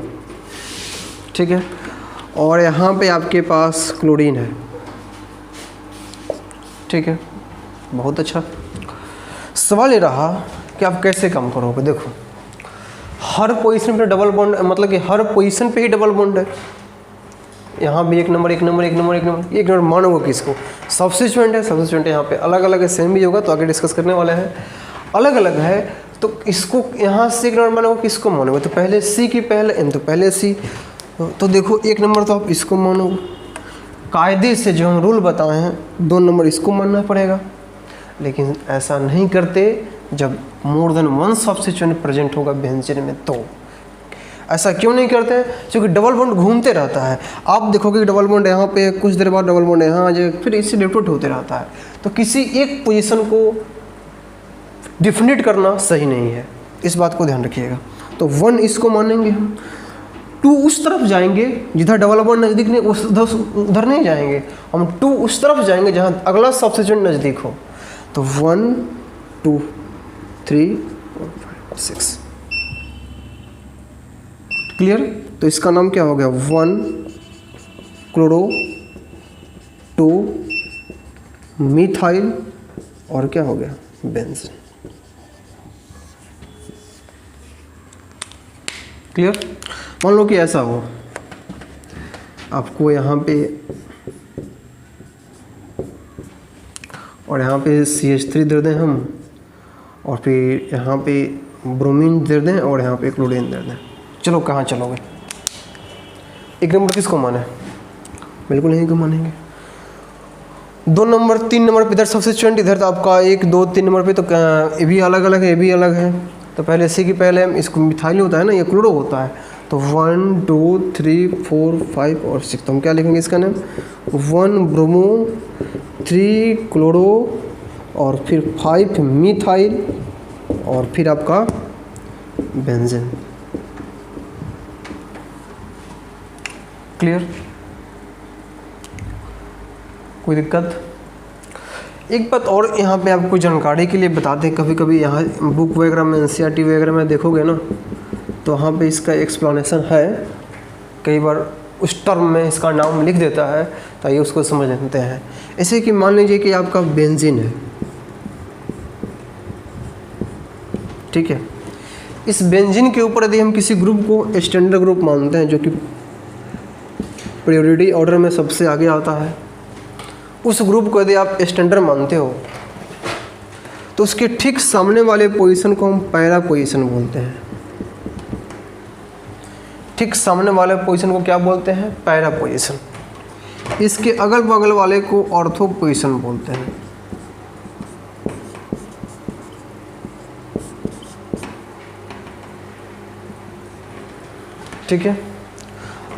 ठीक है, और यहाँ पे आपके पास क्लोरीन है, ठीक है, बहुत अच्छा। सवाल ये रहा कि आप कैसे काम करोगे। देखो हर पोजीशन पे डबल बॉन्ड, मतलब कि हर पोजीशन पे ही डबल बॉन्ड है, यहाँ भी एक नंबर एक नंबर एक नंबर एक नंबर एक नंबर मानोगे किसको, सब्स्टिट्यूएंट है, सब्स्टिट्यूएंट यहाँ पे अलग अलग है, सेम भी होगा तो आगे डिस्कस करने वाले हैं। अलग अलग है तो इसको यहाँ से एक नंबर मानोगे, किसको मानोगे, तो पहले C की पहले M, तो पहले C, तो देखो एक नंबर तो आप इसको मानोगे, कायदे से जो हम रूल बताए हैं 2 नंबर इसको मानना पड़ेगा। लेकिन ऐसा नहीं करते जब मोर देन वन सब्स्टिट्यूएंट प्रेजेंट होगा बेंजीन में, तो ऐसा क्यों नहीं करते हैं, क्योंकि डबल बॉन्ड घूमते रहता है। आप देखोगे कि डबल बॉन्ड यहाँ पे, कुछ देर बाद डबल बॉन्ड यहाँ आ जाए, फिर इससे रिपीट होते रहता है। तो किसी एक पोजीशन को डिफिनेट करना सही नहीं है, इस बात को ध्यान रखिएगा। तो 1 इसको मानेंगे हम, 2 उस तरफ जाएंगे जिधर डबल बॉन्ड नज़दीक नहीं, उधर नहीं जाएंगे हम, 2 उस तरफ जाएंगे जहाँ अगला सब्स्टिट्यूएंट नज़दीक हो। तो 1 2 3 4 5 6, क्लियर। तो इसका नाम क्या हो गया, 1 क्लोरो 2 मिथाइल और क्या हो गया, बेंजीन। क्लियर। मान लो कि ऐसा हो, आपको यहाँ पे और यहाँ पे CH3 दे दें हम, और फिर यहाँ पे ब्रोमीन दे दें और यहाँ पे क्लोरीन दे दें। चलो कहाँ चलोगे, एक नंबर किसको माने, बिल्कुल नहीं को मानेंगे। 2 नंबर 3 नंबर पे इधर सब्स्टिट्यूएंट, इधर तो आपका 1 2 3 नंबर पे तो ये भी अलग अलग है, ये भी अलग है। तो पहले C की पहले हम, इसको मिथाइल होता है ना, ये क्लोरो होता है। तो 1 2 3 4 5 और 6, तो हम क्या लिखेंगे इसका नाम, 1 ब्रोमो 3 क्लोरो और फिर 5 मिथाइल और फिर आपका बेंजीन। क्लियर, कोई दिक्कत। एक बात और यहाँ पे आपको जानकारी के लिए बता दें, कभी कभी यहाँ बुक वगैरह में NCERT वगैरह में देखोगे ना, तो वहाँ पे इसका एक्सप्लेनेशन है, कई बार उस टर्म में इसका नाम लिख देता है, तो ये उसको समझ लेते हैं। ऐसे कि मान लीजिए कि आपका बेंजीन है, ठीक है, इस बेंजीन के ऊपर यदि हम किसी ग्रुप को स्टैंडर्ड ग्रुप मानते हैं, जो कि प्रायोरिटी ऑर्डर में सबसे आगे आता है, उस ग्रुप को यदि आप स्टैंडर्ड मानते हो तो उसके ठीक सामने वाले पोजीशन को हम पैरा पोजीशन बोलते हैं। ठीक सामने वाले पोजीशन को क्या बोलते हैं? Para position. इसके अगल बगल वाले को ऑर्थो पोजीशन बोलते हैं। ठीक है,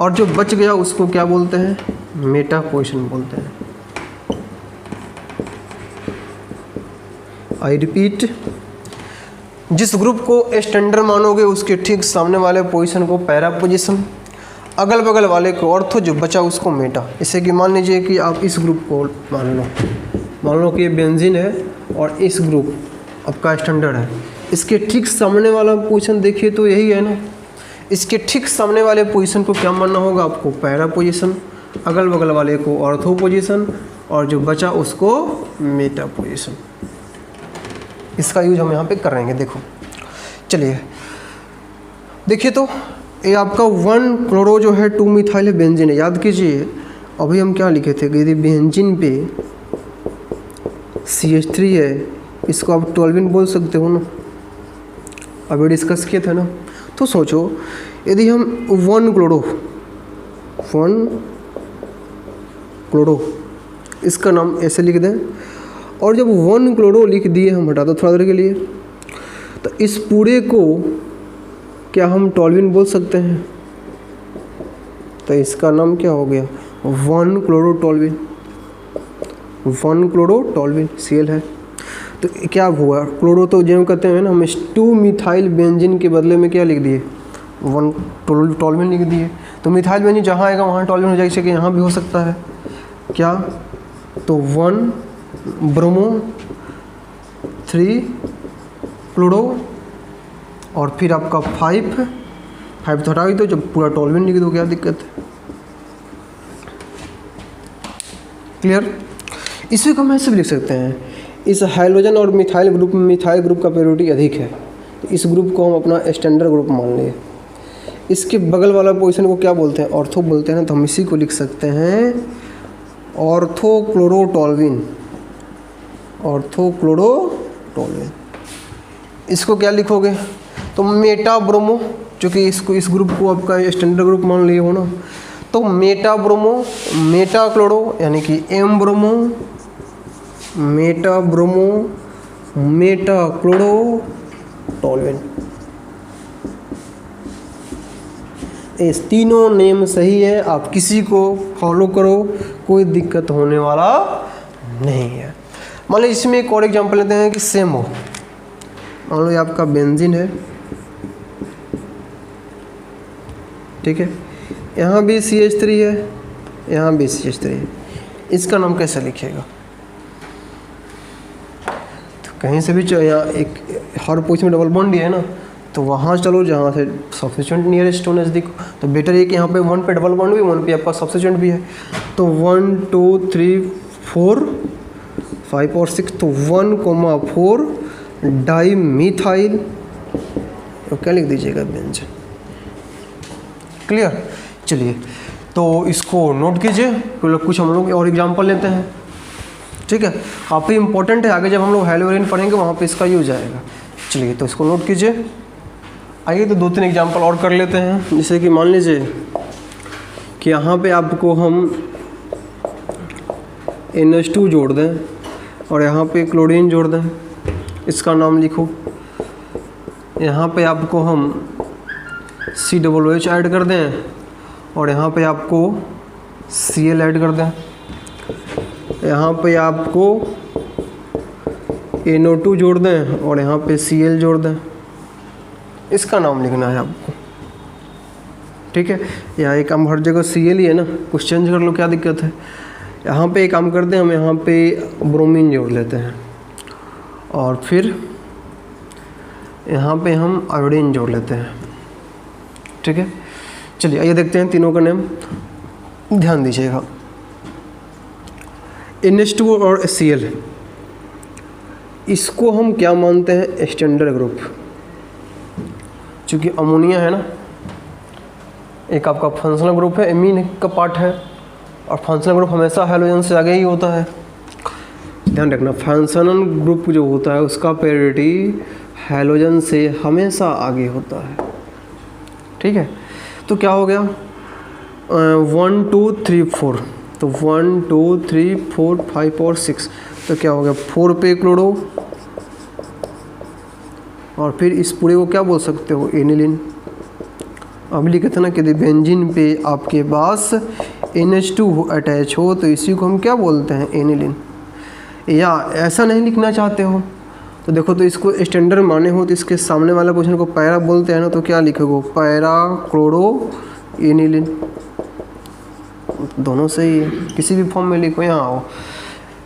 और जो बच गया उसको क्या बोलते हैं? मेटा पोजीशन बोलते हैं। आई रिपीट, जिस ग्रुप को स्टैंडर्ड मानोगे उसके ठीक सामने वाले पोजीशन को पैरा पोजीशन, अगल बगल वाले को ऑर्थो, जो बचा उसको मेटा। जैसे कि मान लीजिए कि आप इस ग्रुप को मान लो कि ये बेंजीन है और इस ग्रुप आपका स्टैंडर्ड है। इसके ठीक सामने वाला पोजीशन देखिए तो यही है ना। इसके ठीक सामने वाले पोजीशन को क्या मानना होगा आपको? पैरा पोजीशन, अगल बगल वाले को ऑर्थो पोजीशन और जो बचा उसको मेटा पोजीशन। इसका यूज हम यहाँ पे करेंगे। देखो चलिए देखिए, तो ये आपका 1 क्लोरो जो है 2 मिथाइल बेंजीन है। याद कीजिए अभी हम क्या लिखे थे कि यदि बेंजीन पे CH3 है, इसको आप टोल्विन बोल सकते हो ना, अभी डिस्कस किए थे ना। तो सोचो यदि हम 1 क्लोरो इसका नाम ऐसे लिख दें, और जब 1 क्लोरो लिख दिए हम, हटा दो थोड़ा देर के लिए, तो इस पूरे को क्या हम टोल्विन बोल सकते हैं? तो इसका नाम क्या हो गया? 1 क्लोरो टोल्विन। 1 क्लोरो टोल्विन Cl है। तो क्या हुआ? क्लोरो तो जो कहते हैं ना, हम 2 मिथाइल बेंजीन के बदले में क्या लिख दिए? 1 टोल्विन लिख दिए। तो मिथाइल बेंजीन जहाँ आएगा वहाँ टोल्विन हो जाएगा। जैसे कि यहाँ भी हो सकता है क्या? तो 1 ब्रोमो 3 क्लोरो और फिर आपका 5 तो हटा दो, जब पूरा टोल्विन लिख दो, क्या दिक्कत है? क्लियर? इसी को हम ऐसे भी लिख सकते हैं, इस हाइड्रोजन और मिथाइल ग्रुप में मिथाइल ग्रुप का प्योरिटी अधिक है, तो इस ग्रुप को हम अपना स्टैंडर्ड ग्रुप मान लिए। इसके बगल वाला पोजीशन को क्या बोलते हैं? ऑर्थो बोलते हैं ना। तो हम इसी को लिख सकते हैं ortho chloro toluene. Ortho chloro toluene. इसको क्या लिखोगे? तो मेटा ब्रोमो, चूँकि इसको इस ग्रुप को आपका स्टैंडर्ड ग्रुप मान लिए हो ना, तो मेटा ब्रोमो मेटा क्लोरो यानी कि M bromo meta bromo meta chloro toluene. इस तीनों नेम सही है, आप किसी को फॉलो करो, कोई दिक्कत होने वाला नहीं है। मान लो इसमें एक और एग्जांपल लेते हैं कि सेम हो। मान लो ये आपका बेंजीन है, ठीक है, यहाँ भी CH3 है, यहाँ भी CH3 है। इसका नाम कैसे लिखिएगा? तो कहीं से भी यहाँ एक हर पोजीशन में डबल बॉन्ड ही है ना, तो वहाँ चलो जहाँ से सब्स्टिट्यूएंट नियरेस्ट होने देखो। तो बेटर है कि यहाँ पे 1 पे डबल बॉन्ड भी, 1 पे आपका सब्स्टिट्यूएंट भी है। तो 1 2 3 4 5 और 6, तो 1,4 डाई मिथाइल, तो क्या लिख दीजिएगा? बेंजीन। क्लियर? चलिए तो इसको नोट कीजिए। तो कुछ हम लोग और एग्जांपल लेते हैं, ठीक है, काफ़ी इंपॉर्टेंट है। आगे जब हम लोग हेलोरिन पढ़ेंगे वहाँ पे इसका यूज आएगा। चलिए तो इसको नोट कीजिए। आइए तो 2-3 एग्जांपल और कर लेते हैं। जैसे कि मान लीजिए कि यहाँ पे आपको हम NH2 जोड़ दें और यहाँ पे क्लोरीन जोड़ दें, इसका नाम लिखो। यहाँ पे आपको हम COOH ऐड कर दें और यहाँ पे आपको Cl ऐड कर दें। यहाँ पे आपको NO2 जोड़ दें और यहाँ पे Cl जोड़ दें। इसका नाम लिखना है आपको, ठीक है। यहाँ एक हम हर जगह Cl ही है ना, कुछ चेंज कर लो, क्या दिक्कत है। यहाँ पे एक काम करते हैं, हम यहाँ पे ब्रोमीन जोड़ लेते हैं और फिर यहाँ पे हम आयोडीन जोड़ लेते हैं, ठीक है। चलिए आइए देखते हैं तीनों का नेम, ध्यान दीजिएगा। NH2 और Cl, इसको हम क्या मानते हैं? Standard group. चूँकि अमोनिया है ना, एक आपका फंक्शनल ग्रुप है, एमीन का पार्ट है, और फंक्शनल ग्रुप हमेशा हैलोजन से आगे ही होता है। ध्यान रखना, फैंसनन ग्रुप जो होता है उसका पेरियोडिटी हैलोजन से हमेशा आगे होता है, ठीक है। तो क्या हो गया 1 2 3 4, तो 1 2 3 4 5 और 6, तो क्या हो गया 4 पे क्लोरो, और फिर इस पूरे को क्या बोल सकते हो एनिलिन। अब लिखे थे ना कि बेंजीन पे आपके पास NH2 अटैच हो तो इसी को हम क्या बोलते हैं एनिलिन। या ऐसा नहीं लिखना चाहते हो तो देखो, तो इसको स्टैंडर्ड माने हो तो इसके सामने वाला क्वेश्चन को पैरा बोलते हैं ना, तो क्या लिखोगे पैरा क्लोरो एनिलिन, दोनों सही है, किसी भी फॉर्म में लिखो। यहाँ आओ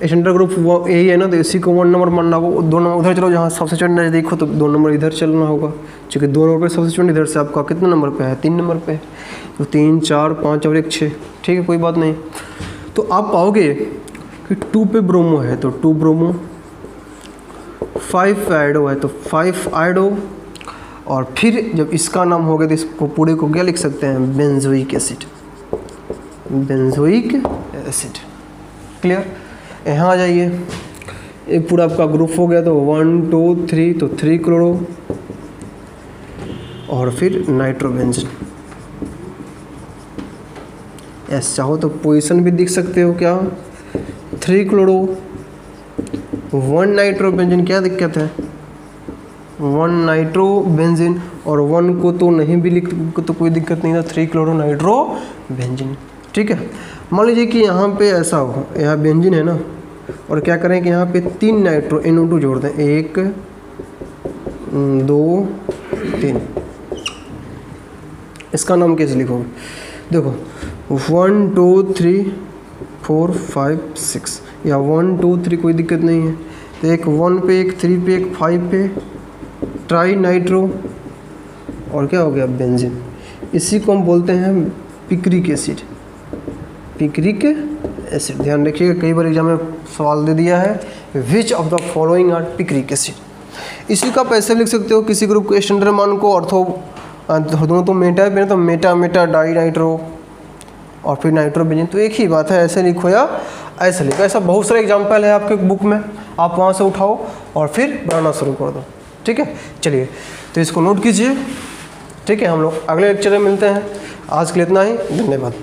स्टैंडर्ड ग्रुप वो यही है ना, तो इसी को 1 नंबर मानना होगा, 2 नंबर उधर चलो, जहाँ सब्स्टिट्यूएंट नज़दीक हो तो 2 नंबर इधर चलना होगा, क्योंकि 2 नंबर पे सब्स्टिट्यूएंट इधर से आपका कितने नंबर पे है 3 नंबर पे, तो 3 4 5 और 1 6, ठीक है कोई बात नहीं। तो आप पाओगे कि 2 पे ब्रोमो है तो 2 ब्रोमो, 5 आयोडो है तो 5 आयोडो, और फिर जब इसका नाम हो गया तो इसको पूरे को क्या लिख सकते हैं benzoic acid, benzoic acid. Clear. यहाँ आ जाइए, एक पूरा आपका ग्रुप हो गया, तो 1 2 3, तो 3 क्लोरो और फिर नाइट्रोबेंजीन। ऐसा चाहो तो पोजीशन भी दिख सकते हो, क्या 3 क्लोरो 1 नाइट्रोबेंजीन, क्या दिक्कत है 1 नाइट्रोबेंजीन, और 1 को तो नहीं भी लिख तो कोई दिक्कत नहीं था, 3 क्लोरो नाइट्रोबेंजीन, ठीक है। मान लीजिए कि यहाँ पे ऐसा हो, यहाँ बेंजीन है ना, और क्या करें कि यहाँ पे 3 नाइट्रो NO2 जोड़ दें, 1 2 3, इसका नाम कैसे लिखोगे, देखो 1 2 3 4 5 6, या 1 2 3 कोई दिक्कत नहीं है, तो एक 1 पे एक 3 पे एक 5 पे ट्राई नाइट्रो, और क्या हो गया बेंजीन। इसी को हम बोलते हैं पिक्रिक एसिड, पिक्रिक एसिड। ध्यान रखिएगा, कई बार एग्जाम में सवाल दे दिया है which of the following are picric acid. इसी का आप ऐसे लिख सकते हो, किसी ग्रुप के स्टैंडर्ड मान को ऑर्थो, दोनों तो मेटा है, तो मेटा मेटा डाई नाइट्रो और फिर नाइट्रोबेंजीन, तो एक ही बात है, ऐसे लिखो या ऐसे लिखो। ऐसा बहुत सारे एग्जाम्पल है आपके बुक में, आप वहाँ से उठाओ और फिर बनाना शुरू कर दो, ठीक है। चलिए तो इसको नोट कीजिए, ठीक है। हम लोग अगले लेक्चर में मिलते हैं, आज के लिए इतना ही, धन्यवाद।